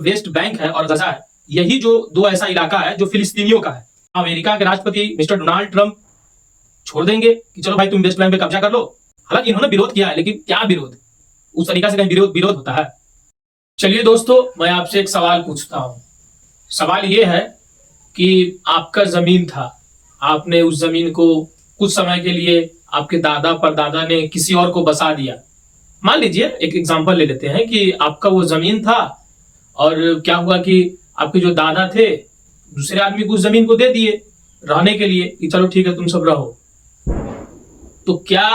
West Bank है और गजा है, यही जो दो ऐसा इलाका है जो फिलिस्तीनियों का है। अमेरिका के राष्ट्रपति मिस्टर डोनाल्ड ट्रंप छोड़ देंगे कि चलो भाई तुम वेस्ट बैंक पे कब्जा कर लो। हालांकि इन्होंने विरोध किया है, लेकिन क्या विरोध, उस तरीका से कहीं विरोध होता है। चलिए दोस्तों, मैं आपसे एक सवाल पूछता हूं। सवाल यह है कि आपका जमीन था, आपने उस जमीन को कुछ समय के लिए आपके दादा परदादा ने किसी और को बसा दिया। मान लीजिए एक एग्जांपल ले लेते हैं कि आपका वो जमीन था और क्या हुआ कि आपके जो दादा थे दूसरे आदमी को उस जमीन को दे दिए रहने के लिए कि चलो ठीक है तुम सब रहो। तो क्या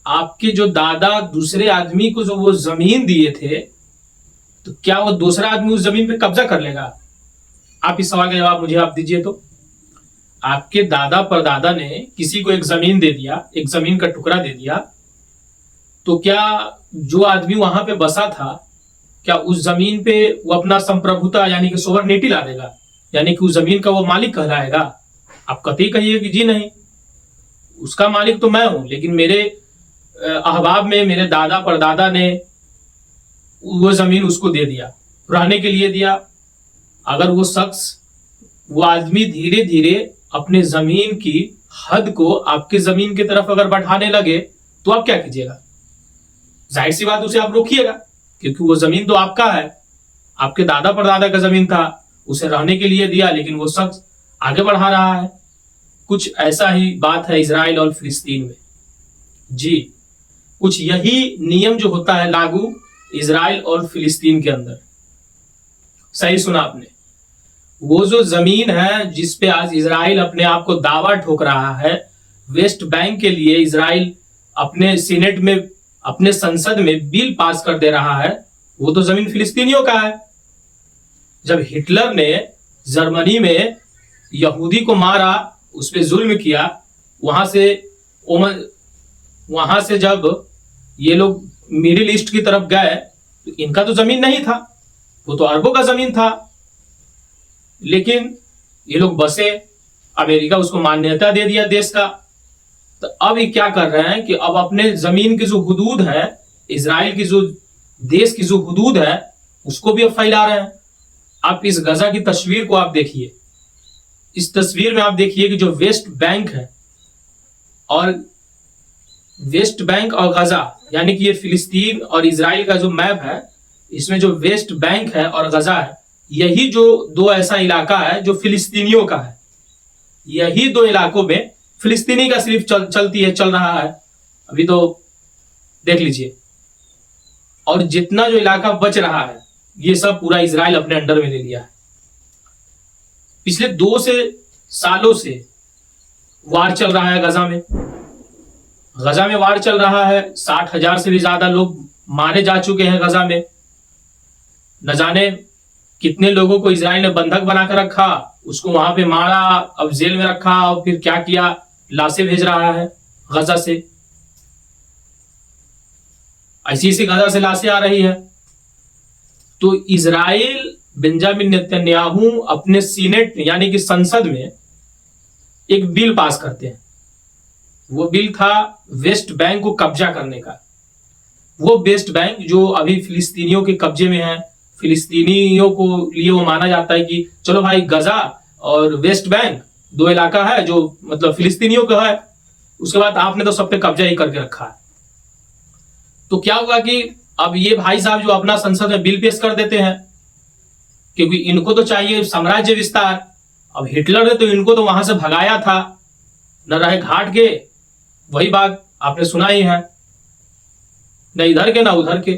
आपके जो दादा दूसरे आदमी को जो वो जमीन दिए थे, तो क्या वो दूसरा आदमी उस जमीन पे कब्जा कर लेगा? आप इस सवाल का जवाब मुझे आप दीजिए। तो आपके दादा परदादा ने किसी को एक जमीन दे दिया, एक जमीन का टुकड़ा दे दिया, तो क्या जो आदमी वहां पे बसा था, क्या उस जमीन पे वो अपना संप्रभुता यानी कि सोवरनिटी ला देगा, यानी कि उस जमीन का वो मालिक कहलाएगा? आप कतई कहिए कि जी नहीं, उसका मालिक तो मैं हूं, लेकिन मेरे अहबाब में मेरे दादा परदादा ने वो जमीन उसको दे दिया, रहने के लिए दिया। अगर वो शख्स, वो आदमी धीरे धीरे अपने जमीन की हद को आपके जमीन की तरफ अगर बढ़ाने लगे, तो आप क्या कीजिएगा? जाहिर सी बात, उसे आप रोकिएगा, क्योंकि वो जमीन तो आपका है, आपके दादा परदादा का जमीन था, उसे रहने के लिए दिया, लेकिन वो शख्स आगे बढ़ा रहा है। कुछ ऐसा ही बात है इजराइल और फिलिस्तीन में। जी, कुछ यही नियम जो होता है लागू इजराइल और फिलिस्तीन के अंदर। सही सुना आपने। वो जो जमीन है जिस पे आज इजराइल अपने आप को दावा ठोक रहा है, वेस्ट बैंक के लिए इजराइल अपने सीनेट में, अपने संसद में बिल पास कर दे रहा है, वो तो जमीन फिलिस्तीनियों का है। जब हिटलर ने जर्मनी में यहूदी को मारा, उस पर जुल्म किया, वहां से जब ये लोग मिडिल ईस्ट की तरफ गए, तो इनका तो जमीन नहीं था, वो तो अरबों का जमीन था, लेकिन ये लोग बसे, अमेरिका उसको मान्यता दे दिया देश का। तो अब ये क्या कर रहे हैं कि अब अपने जमीन की जो हुदूद है, इजराइल की जो देश की जो हुदूद है, उसको भी अब फैला रहे हैं। आप इस गजा की तस्वीर को आप देखिए। इस तस्वीर में आप देखिए कि जो वेस्ट बैंक है और वेस्ट बैंक और गजा, यानी कि ये फिलिस्तीन और इजराइल का जो मैप है, इसमें जो वेस्ट बैंक है और गजा है, यही जो दो ऐसा इलाका है जो फिलिस्तीनियों का है। यही दो इलाकों में फिलिस्तीनी का सिर्फ चल रहा है अभी, तो देख लीजिए। और जितना जो इलाका बच रहा है, ये सब पूरा इजराइल अपने अंडर में ले लिया है। पिछले 2 सालों से वार चल रहा है गजा में। गजा में वार चल रहा है, 60,000 से भी ज्यादा लोग मारे जा चुके हैं गजा में। न जाने कितने लोगों को इजराइल ने बंधक बनाकर रखा, उसको वहां पे मारा, अब जेल में रखा, और फिर क्या किया, लाशें भेज रहा है गजा से। ऐसी गजा से लाशें आ रही है। तो इजराइल बेंजामिन नेतन्याहू अपने सीनेट यानी कि संसद में एक बिल पास करते हैं। वो बिल था वेस्ट बैंक को कब्जा करने का। वो वेस्ट बैंक जो अभी फिलिस्तीनियों के कब्जे में है, फिलिस्तीनियों को लिए वो माना जाता है कि चलो भाई गजा और वेस्ट बैंक 2 इलाका है जो मतलब फिलिस्तीनियों का है, उसके बाद आपने तो सब पे कब्जा ही करके रखा है। तो क्या हुआ कि अब ये भाई साहब जो अपना संसद में बिल पेश कर देते हैं, क्योंकि इनको तो चाहिए साम्राज्य विस्तार। अब हिटलर ने तो इनको तो वहां से भगाया था, न रहे घाट के, वही बात आपने सुना ही है, न इधर के न उधर के।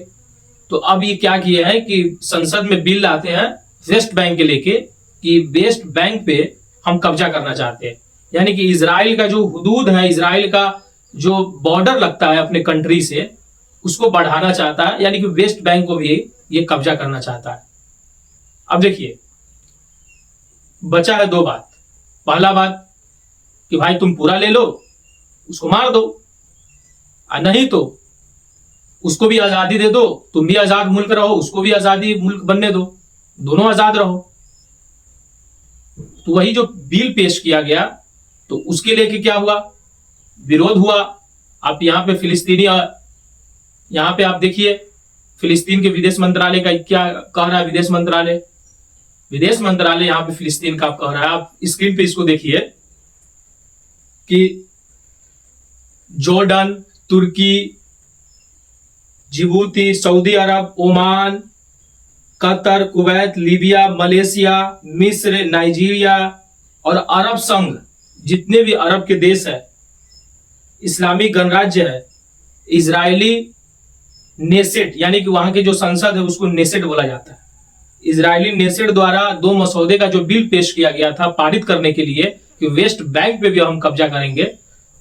तो अब ये क्या किया है कि संसद में बिल लाते हैं वेस्ट बैंक के लेके कि वेस्ट बैंक पे हम कब्जा करना चाहते हैं, यानी कि इजराइल का जो हुदूद है, इजराइल का जो बॉर्डर लगता है अपने कंट्री से, उसको बढ़ाना चाहता है, यानी कि वेस्ट बैंक को भी ये कब्जा करना चाहता है। अब देखिए, बचा है 2 बात। पहला बात कि भाई तुम पूरा ले लो, उसको मार दो, नहीं तो उसको भी आजादी दे दो, तुम भी आजाद मुल्क रहो, उसको भी आजादी मुल्क बनने दो, दोनों आजाद रहो। तो वही जो बिल पेश किया गया, तो उसके लेके क्या हुआ, विरोध हुआ। आप यहां पे फिलिस्तीनी, यहां पे आप देखिए फिलिस्तीन के विदेश मंत्रालय का क्या कह रहा है? विदेश मंत्रालय यहाँ पे फिलिस्तीन का कह रहा है, आप स्क्रीन पे इसको देखिए कि जॉर्डन, तुर्की, जिबूती, सऊदी अरब, Oman, Qatar, Kuwait, Libya, Malaysia, मिस्र, नाइजीरिया और अरब संघ, जितने भी अरब के देश है, इस्लामिक गणराज्य है, इजरायली नेसेट यानी कि वहां के जो संसद है उसको नेसेट बोला जाता है, इजरायली नेसेट द्वारा 2 मसौदे का जो बिल पेश किया गया था पारित करने के लिए कि वेस्ट बैंक पे भी हम कब्जा करेंगे,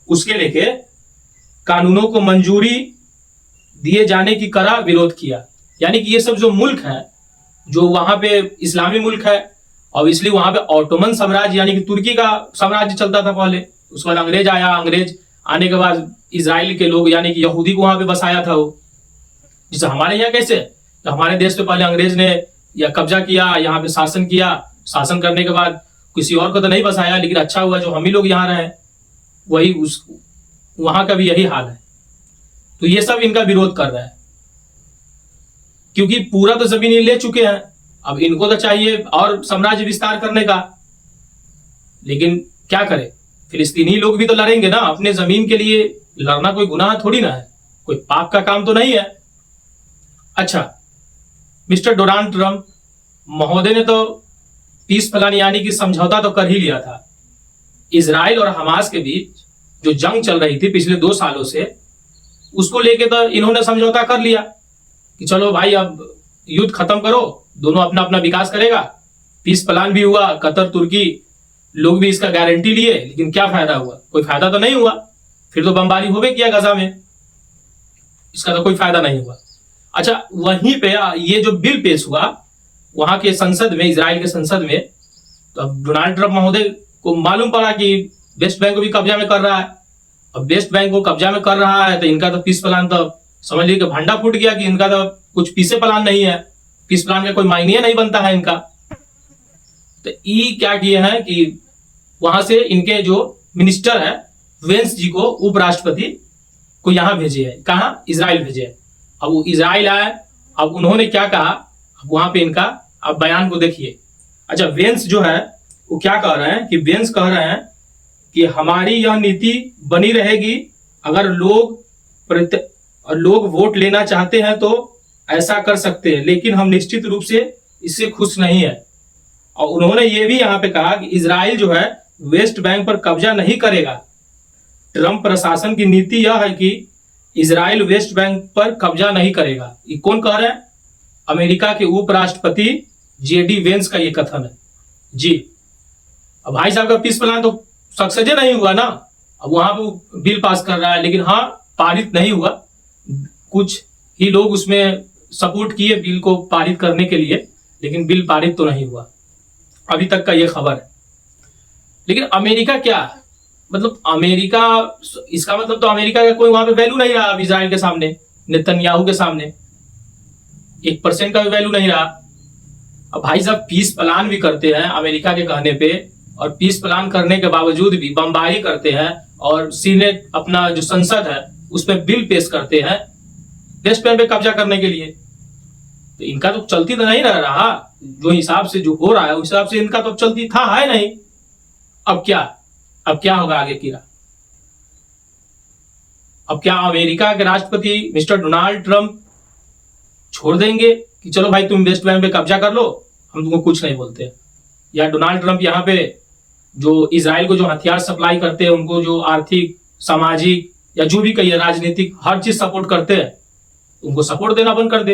उसके लेके कानूनों को मंजूरी दिए जाने की कड़ा विरोध किया। यानी कि ये सब जो मुल्क है, जो वहां पे इस्लामी मुल्क है, और इसलिए वहां पे ऑटोमन साम्राज्य यानी कि तुर्की का साम्राज्य चलता था पहले, उसके बाद अंग्रेज आया, अंग्रेज आने के बाद इजराइल के लोग यानी कि यहूदी को वहां पे बसाया था वो। जैसे हमारे यहाँ कैसे, तो हमारे देश पे पहले अंग्रेज ने या कब्जा किया, यहाँ पे शासन किया, शासन करने के बाद किसी और को तो नहीं बसाया, लेकिन अच्छा हुआ जो हम ही लोग यहाँ रहे, वही उस वहां का भी यही हाल है। तो ये सब इनका विरोध कर रहा है, क्योंकि पूरा तो जमीन ये ले चुके हैं, अब इनको तो चाहिए और साम्राज्य विस्तार करने का। लेकिन क्या करें, फिलिस्तीनी लोग भी तो लड़ेंगे ना, अपने जमीन के लिए लड़ना कोई गुनाह थोड़ी ना है, कोई पाप का काम तो नहीं है। अच्छा, मिस्टर डोनाल्ड ट्रंप महोदय ने तो पीस प्लान यानी कि समझौता तो कर ही लिया था। इजराइल और हमास के बीच जो जंग चल रही थी पिछले 2 सालों से, उसको लेके तो इन्होंने समझौता कर लिया कि चलो भाई अब युद्ध खत्म करो, दोनों अपना अपना विकास करेगा। पीस प्लान भी हुआ, कतर, तुर्की लोग भी इसका गारंटी लिए, लेकिन क्या फायदा हुआ? कोई फायदा तो नहीं हुआ। फिर तो बमबारी हो भी किया गजा में, इसका तो कोई फायदा नहीं हुआ। अच्छा, वहीं पे ये जो बिल पेश हुआ वहां के संसद में, इजराइल के संसद में, तो अब डोनाल्ड ट्रंप महोदय को मालूम पड़ा कि वेस्ट बैंक को भी कब्जा में कर रहा है। अब वेस्ट बैंक को कब्जा में कर रहा है तो इनका तो पीस प्लान तो समझ लीजिए कि भंडा फूट गया कि इनका तो कुछ पीसे प्लान नहीं है, पीस प्लान का कोई मायने नहीं बनता है इनका। तो ये क्या किए हैं कि वहां से इनके जो मिनिस्टर है वेंस जी को, उपराष्ट्रपति को यहां भेजे है। कहा? इजराइल भेजे है। अब वो इजराइल आए, अब उन्होंने क्या कहा, अब वहां पे इनका अब बयान को देखिए। अच्छा, वेंस जो है वो क्या कह रहे हैं कि वेंस कह रहे हैं कि हमारी यह नीति बनी रहेगी, अगर लोग वोट लेना चाहते हैं तो ऐसा कर सकते हैं, लेकिन हम निश्चित रूप से इससे खुश नहीं है। और उन्होंने ये भी यहां पे कहा कि इजराइल जो है वेस्ट बैंक पर कब्जा नहीं करेगा। ट्रंप प्रशासन की नीति यह है कि इजराइल वेस्ट बैंक पर कब्जा नहीं करेगा। ये कौन कह रहे हैं? अमेरिका के उपराष्ट्रपति जेडी वेंस का ये कथन है जी। अब भाई साहब का पीस प्लान तो सक्सेस नहीं हुआ ना, अब वहां पे बिल पास कर रहा है, लेकिन हाँ पारित नहीं हुआ। कुछ ही लोग उसमें सपोर्ट किए बिल को पारित करने के लिए, लेकिन बिल पारित तो नहीं हुआ, अभी तक का ये खबर है। लेकिन अमेरिका क्या, मतलब अमेरिका, इसका मतलब तो अमेरिका का कोई वहां पे वैल्यू नहीं रहा अब इजराइल के सामने, नेतन्याहू के सामने 1% का भी वैल्यू नहीं रहा। अब भाई साहब पीस प्लान भी करते हैं अमेरिका के कहने पे, और पीस प्लान करने के बावजूद भी बमबारी करते हैं, और सीनेट अपना जो संसद है उस पर बिल पेश करते हैं वेस्ट बैंक पे कब्जा करने के लिए। तो इनका तो चलती तो नहीं रहा, जो हिसाब से जो हो रहा है उस हिसाब से इनका तो चलती था है नहीं। अब क्या होगा आगे की राह? अब क्या अमेरिका के राष्ट्रपति मिस्टर डोनाल्ड ट्रंप छोड़ देंगे कि चलो भाई तुम वेस्ट बैंक पे कब्जा कर लो, हम तुमको कुछ नहीं बोलते? या डोनाल्ड ट्रंप यहाँ पे जो इजराइल को जो हथियार सप्लाई करते हैं, उनको जो आर्थिक, सामाजिक या जो भी कहिए राजनीतिक हर चीज सपोर्ट करते हैं, उनको सपोर्ट देना बंद कर दे।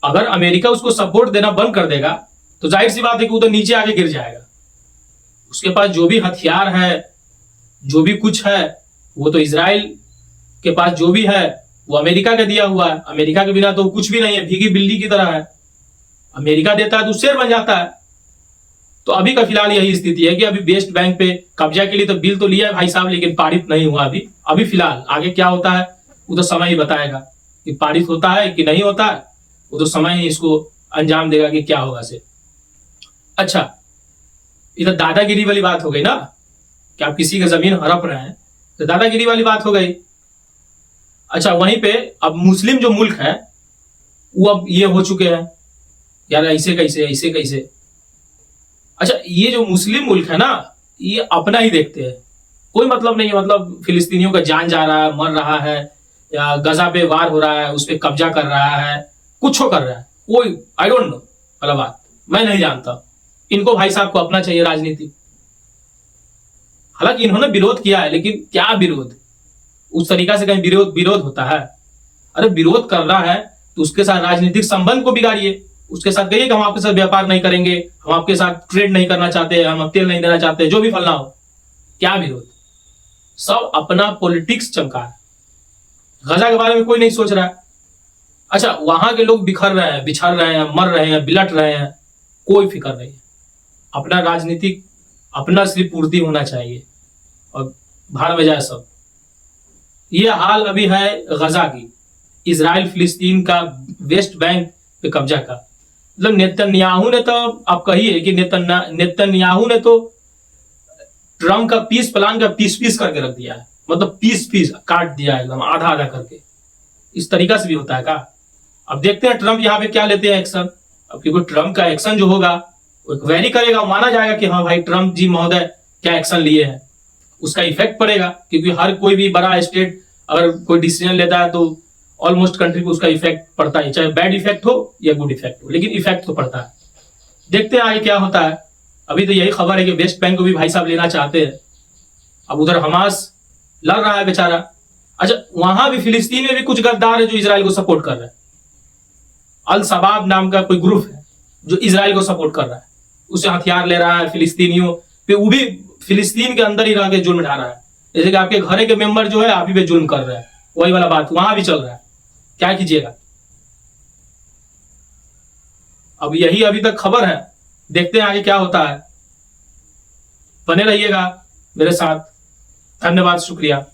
अगर अमेरिका उसको सपोर्ट देना बंद कर देगा तो जाहिर सी बात है कि वो तो नीचे आके गिर जाएगा। उसके पास जो भी हथियार है, जो भी कुछ है, वो तो इजराइल के पास जो भी है वो अमेरिका का दिया हुआ है। अमेरिका के बिना तो कुछ भी नहीं है, भीगी बिल्ली की तरह है। अमेरिका देता है तो शेर बन जाता है। तो अभी का फिलहाल यही स्थिति है कि अभी वेस्ट बैंक पे कब्जा के लिए तो बिल तो लिया है भाई साहब, लेकिन पारित नहीं हुआ अभी फिलहाल। आगे क्या होता है वो तो समय ही बताएगा कि पारित होता है कि नहीं होता है, वो तो समय ही इसको अंजाम देगा कि क्या होगा से। अच्छा, इधर दादागिरी वाली बात हो गई ना, कि आप किसी की जमीन हड़प रहे हैं, तो दादागिरी वाली बात हो गई। अच्छा, वहीं पे अब मुस्लिम जो मुल्क है वो अब ये हो चुके हैं, यार ऐसे कैसे, ऐसे कैसे। अच्छा, ये जो मुस्लिम मुल्क है ना, ये अपना ही देखते हैं, कोई मतलब नहीं है, मतलब फिलिस्तीनियों का जान जा रहा है, मर रहा है, या गजा पे वार हो रहा है, उस पर कब्जा कर रहा है, कुछ कर रहा है, कोई आई डोंट नो वाला बात, मैं नहीं जानता। इनको भाई साहब को अपना चाहिए राजनीति। हालांकि इन्होंने विरोध किया है, लेकिन क्या विरोध, उस तरीका से कहीं विरोध विरोध होता है? अरे विरोध कर रहा है तो उसके साथ राजनीतिक संबंध को बिगाड़िए, उसके साथ कहिए कि हम आपके साथ व्यापार नहीं करेंगे, हम आपके साथ ट्रेड नहीं करना चाहते, हम तेल नहीं देना चाहते, जो भी फलना हो। क्या विरोध? सब अपना पॉलिटिक्स चमका है, गजा के बारे में कोई नहीं सोच रहा है। अच्छा, वहां के लोग बिखर रहे हैं, बिछड़ रहे हैं, मर रहे हैं, बिलट रहे हैं, कोई फिक्र नहीं है। अपना राजनीतिक, अपना सिर्फ पूर्ति होना चाहिए और भाड़ में जाए सब। ये हाल अभी है गजा की, इजराइल फिलिस्तीन का वेस्ट बैंक पे कब्जा का। मतलब नेतन्याहू ने तो, आप कहिए कि नेतन्याहू ने तो ट्रम्प का पीस प्लान का पीस पीस करके रख दिया है, मतलब पीस पीस काट दिया है एकदम, आधा आधा करके। इस तरीका से भी होता है का? अब देखते हैं ट्रम्प यहाँ पे क्या लेते हैं एक्शन। अब क्योंकि ट्रम्प का एक्शन जो होगा वो वेरी करेगा, माना जाएगा कि हाँ भाई ट्रम्प जी महोदय क्या एक्शन लिए हैं, उसका इफेक्ट पड़ेगा। क्योंकि हर कोई भी बड़ा स्टेट अगर कोई डिसीजन लेता है तो ऑलमोस्ट कंट्री को उसका इफेक्ट पड़ता है, चाहे बैड इफेक्ट हो या गुड इफेक्ट हो, लेकिन इफेक्ट तो पड़ता है। देखते हैं आगे क्या होता है। अभी तो यही खबर है कि वेस्ट बैंक को भी भाई साहब लेना चाहते हैं। अब उधर हमास लड़ रहा है बेचारा। अच्छा, वहां भी फिलिस्तीन में भी कुछ गद्दार है जो इजराइल को सपोर्ट कर रहा है। अल शबाब नाम का कोई ग्रुप है जो इजराइल को सपोर्ट कर रहा है, उसे हथियार ले रहा है फिलिस्तीनियों पे, वो भी फिलिस्तीन के अंदर ही रह के जुल्म ढा रहा है। जैसे कि आपके घर के मेंबर जो है आप ही पे जुल्म कर रहे हैं, वही वाला बात वहां भी चल रहा है। क्या कीजिएगा? अब यही अभी तक खबर है, देखते हैं आगे क्या होता है। बने रहिएगा मेरे साथ। धन्यवाद, शुक्रिया।